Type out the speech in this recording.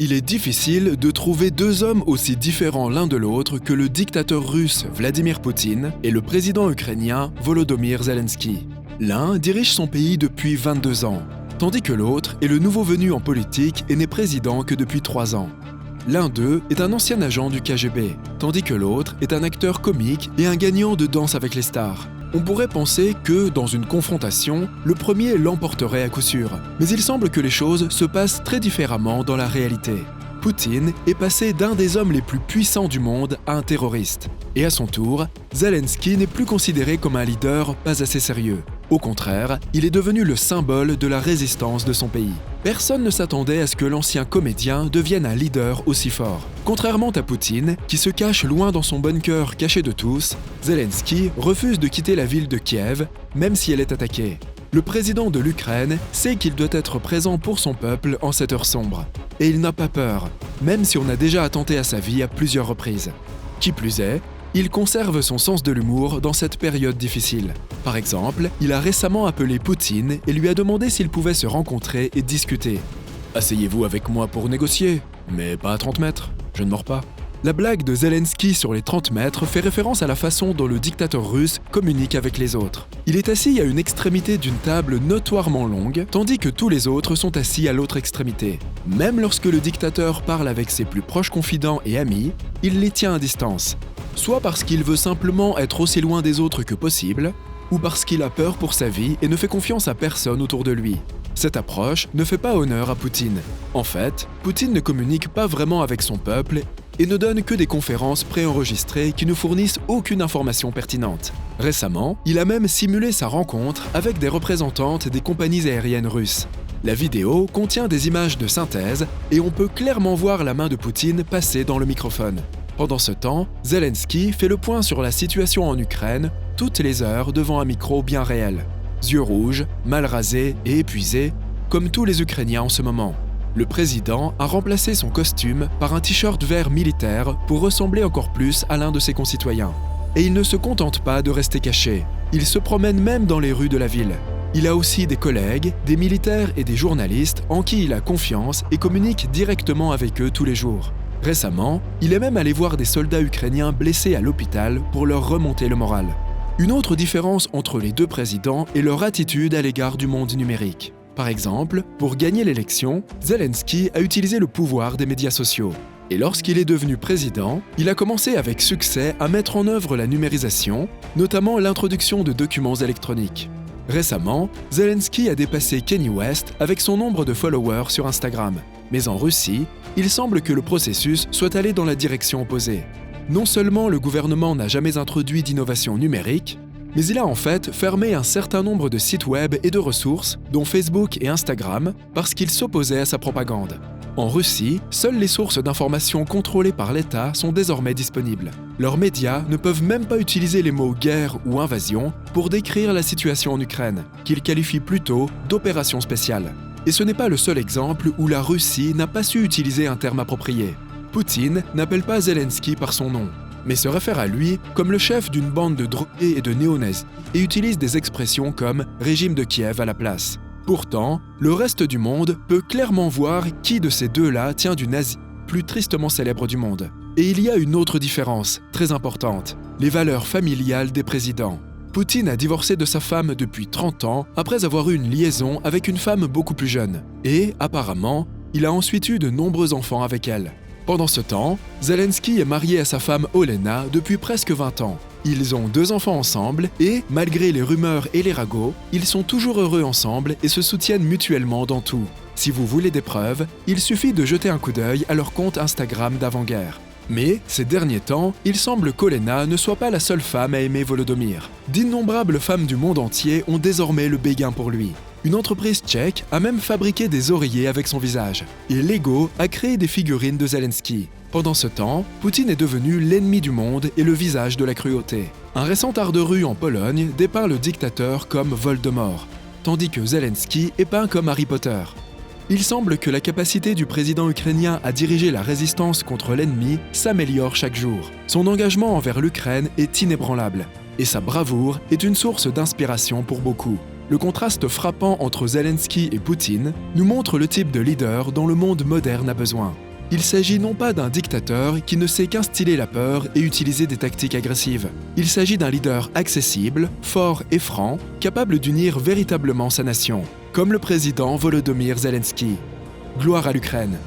Il est difficile de trouver deux hommes aussi différents l'un de l'autre que le dictateur russe Vladimir Poutine et le président ukrainien Volodymyr Zelensky. L'un dirige son pays depuis 22 ans, tandis que l'autre est le nouveau venu en politique et n'est président que depuis 3 ans. L'un d'eux est un ancien agent du KGB, tandis que l'autre est un acteur comique et un gagnant de Danse avec les stars. On pourrait penser que, dans une confrontation, le premier l'emporterait à coup sûr. Mais il semble que les choses se passent très différemment dans la réalité. Poutine est passé d'un des hommes les plus puissants du monde à un terroriste. Et à son tour, Zelensky n'est plus considéré comme un leader pas assez sérieux. Au contraire, il est devenu le symbole de la résistance de son pays. Personne ne s'attendait à ce que l'ancien comédien devienne un leader aussi fort. Contrairement à Poutine, qui se cache loin dans son bunker caché de tous, Zelensky refuse de quitter la ville de Kiev, même si elle est attaquée. Le président de l'Ukraine sait qu'il doit être présent pour son peuple en cette heure sombre. Et il n'a pas peur, même si on a déjà attenté à sa vie à plusieurs reprises. Qui plus est, il conserve son sens de l'humour dans cette période difficile. Par exemple, il a récemment appelé Poutine et lui a demandé s'ils pouvaient se rencontrer et discuter. « Asseyez-vous avec moi pour négocier, mais pas à 30 mètres, je ne mords pas. » La blague de Zelensky sur les 30 mètres fait référence à la façon dont le dictateur russe communique avec les autres. Il est assis à une extrémité d'une table notoirement longue, tandis que tous les autres sont assis à l'autre extrémité. Même lorsque le dictateur parle avec ses plus proches confidents et amis, il les tient à distance. Soit parce qu'il veut simplement être aussi loin des autres que possible, ou parce qu'il a peur pour sa vie et ne fait confiance à personne autour de lui. Cette approche ne fait pas honneur à Poutine. En fait, Poutine ne communique pas vraiment avec son peuple et ne donne que des conférences préenregistrées qui ne fournissent aucune information pertinente. Récemment, il a même simulé sa rencontre avec des représentantes des compagnies aériennes russes. La vidéo contient des images de synthèse et on peut clairement voir la main de Poutine passer dans le microphone. Pendant ce temps, Zelensky fait le point sur la situation en Ukraine toutes les heures devant un micro bien réel. Yeux rouges, mal rasés et épuisés, comme tous les Ukrainiens en ce moment. Le président a remplacé son costume par un t-shirt vert militaire pour ressembler encore plus à l'un de ses concitoyens. Et il ne se contente pas de rester caché. Il se promène même dans les rues de la ville. Il a aussi des collègues, des militaires et des journalistes en qui il a confiance et communique directement avec eux tous les jours. Récemment, il est même allé voir des soldats ukrainiens blessés à l'hôpital pour leur remonter le moral. Une autre différence entre les deux présidents est leur attitude à l'égard du monde numérique. Par exemple, pour gagner l'élection, Zelensky a utilisé le pouvoir des médias sociaux. Et lorsqu'il est devenu président, il a commencé avec succès à mettre en œuvre la numérisation, notamment l'introduction de documents électroniques. Récemment, Zelensky a dépassé Kanye West avec son nombre de followers sur Instagram. Mais en Russie, il semble que le processus soit allé dans la direction opposée. Non seulement le gouvernement n'a jamais introduit d'innovation numérique, mais il a en fait fermé un certain nombre de sites web et de ressources, dont Facebook et Instagram, parce qu'il s'opposait à sa propagande. En Russie, seules les sources d'informations contrôlées par l'État sont désormais disponibles. Leurs médias ne peuvent même pas utiliser les mots « guerre » ou « invasion » pour décrire la situation en Ukraine, qu'ils qualifient plutôt d'opération spéciale. Et ce n'est pas le seul exemple où la Russie n'a pas su utiliser un terme approprié. Poutine n'appelle pas Zelensky par son nom, mais se réfère à lui comme le chef d'une bande de drogués et de néo-nazis et utilise des expressions comme « régime de Kiev » à la place. Pourtant, le reste du monde peut clairement voir qui de ces deux-là tient du nazi plus tristement célèbre du monde. Et il y a une autre différence, très importante, les valeurs familiales des présidents. Poutine a divorcé de sa femme depuis 30 ans après avoir eu une liaison avec une femme beaucoup plus jeune. Et, apparemment, il a ensuite eu de nombreux enfants avec elle. Pendant ce temps, Zelensky est marié à sa femme Olena depuis presque 20 ans. Ils ont 2 enfants ensemble et, malgré les rumeurs et les ragots, ils sont toujours heureux ensemble et se soutiennent mutuellement dans tout. Si vous voulez des preuves, il suffit de jeter un coup d'œil à leur compte Instagram d'avant-guerre. Mais, ces derniers temps, il semble qu'Olena ne soit pas la seule femme à aimer Volodymyr. D'innombrables femmes du monde entier ont désormais le béguin pour lui. Une entreprise tchèque a même fabriqué des oreillers avec son visage. Et Lego a créé des figurines de Zelensky. Pendant ce temps, Poutine est devenu l'ennemi du monde et le visage de la cruauté. Un récent art de rue en Pologne dépeint le dictateur comme Voldemort, tandis que Zelensky est peint comme Harry Potter. Il semble que la capacité du président ukrainien à diriger la résistance contre l'ennemi s'améliore chaque jour. Son engagement envers l'Ukraine est inébranlable, et sa bravoure est une source d'inspiration pour beaucoup. Le contraste frappant entre Zelensky et Poutine nous montre le type de leader dont le monde moderne a besoin. Il s'agit non pas d'un dictateur qui ne sait qu'instiller la peur et utiliser des tactiques agressives. Il s'agit d'un leader accessible, fort et franc, capable d'unir véritablement sa nation, comme le président Volodymyr Zelensky. Gloire à l'Ukraine!